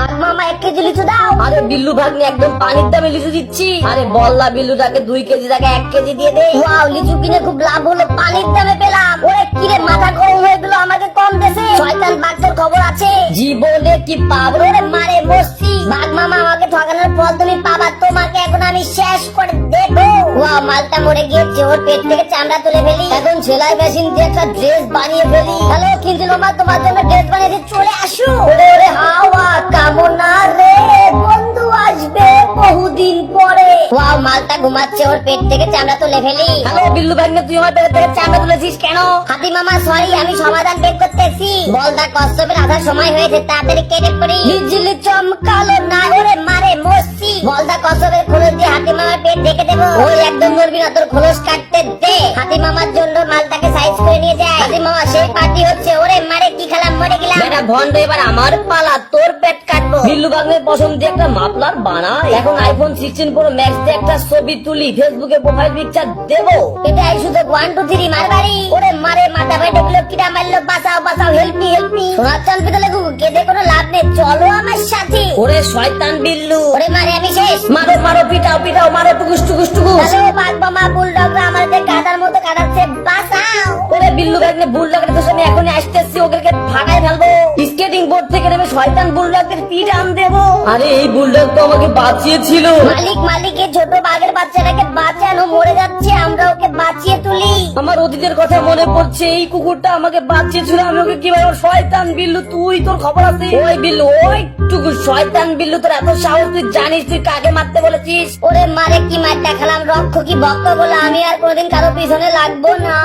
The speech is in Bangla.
বাঘ মামা 1 কেজি লিচু দাও। আরে বিল্লু ভাগ্নে একদম পানির দামে লিচু দিচ্ছি। আরে বললা বিল্লুটাকে 2 কেজি টাকা 1 কেজি দিয়ে দে। ওয়াও, লিচু কিনে খুব লাভ হলো, পানির দামে পেলাম। ওরে কিরে মাথা গরম হয়ে গেল, আমাকে কম দেছে। শয়তান বাঘ, তোর খবর আছে? জীবনে কি পাবো? ওরে মারে মরছি। বাঘ মামা আমাকে ঠকানোর পর তুমি পাবা, তোমাকে এখন আমি শেষ করে দেবো। ওয়াও, মালটা মরে গিয়েছে, ওর পেট থেকে চামড়া তুলে ফেলি। এখন সেলাই মেশিন দিয়ে একটা ড্রেস বানিয়ে ফেলি। হ্যালো কিঞ্জল মামা, তোমার জন্য ড্রেস বানিয়েছি, চলে আসো। ওরে ওরে হাওয়া কামনা রে, বন্ধু আসবে বহুদিন পরে। ওয়াও, মালটা ঘুমাচ্ছে, ওর পেট থেকে চামড়া তুলে ফেলি। হ্যালো বিল্লু ভাগ্নে, তুই আমার পেট থেকে চামড়া তুলেছিস কেন? হাতি মামা সরি, আমি সমাধান বের করতেছি। বলদা কচ্ছপের আসার সময় হয়েছে, তাড়াতাড়ি কেটে পড়ি। বিজলি চমকালো না, ওরে মারে মরছি। বলদা কচ্ছপের খোলস দিয়ে হাতি মামার পেট ঢেকে দেবো। ওই একদম নড়বি না, তোর খোলস কাটতে দে। হাতি মামার জন্য মালটাকে সাইজ করে নিয়ে যায়। হাতি মামা সেই পার্টি হচ্ছে, ওরে মারে কি খেলাম, মরে গেলাম। বেটা ভন্ড, এবার আমার পালা, তোর পেট কাটবো। বিল্লু ভাগ্নের পছন্দ দিয়ে একটা মাফলার বানাই। এখন আইফোন 16 প্রো ম্যাক্স দিয়ে একটা ছবি তুলি, ফেসবুকে প্রোফাইল পিকচার দেবো। এটাই শুধু 1 2 3 মারবাড়ি। ওরে মারে মাথা ভাই ঢুকলো, কিরা মারলো, বাঁচাও বাঁচাও, হেল্প মি হেল্প মি। সোনাচ্চান পিতলে গুগু, কেঁদে কোনো লাভ নেই, চলো আমার সাথে। ওরে শয়তান বিল্লু, ওরে মারে আমি শেষ। মারো মারো, পিটাও পিটাও, মারো টুকুস টুকুস টুকুস। হ্যালো বাঘ মামা, বুলডগরা আমাদের গাদার মতো কাটাচ্ছে, বাঁচাও। ওরে বিল্লু ভাগ্নে, বুলডগের তো আমি এখনই আসতেছি, ওদেরকে ভাগায় ফেলবো। স্কেটিং বোর্ড থেকে নেমে শয়তান বুলডগের পিঠ আন দেবো। আরে এই বুলডগ তো আমাকে বাঁচিয়েছিল। মালিক মালিক, এই ছোট বাঘের বাচ্চাটাকে বাঁচানো, মরে যাচ্ছে, আমরা ওকে বাঁচিয়ে তুলি। আমার অতীতের কথা মনে পড়ছে, এই কুকুরটা আমাকে বাঁচিয়েছিল, আমি ওকে কিভাবে। শয়তান বিল্লু, তুই, তোর খবর আছে? ওই বিল্লু, ওই টুকু শয়তান বিল্লু, তোর এত সাহস, তুই জানিস তুই কাকে মারতে বলেছিস? ওরে মারে কি মার দেখালাম, রক্ষ কি ভক্ত বলে, আমি আর কোনোদিন কারো পিছনে লাগবো না।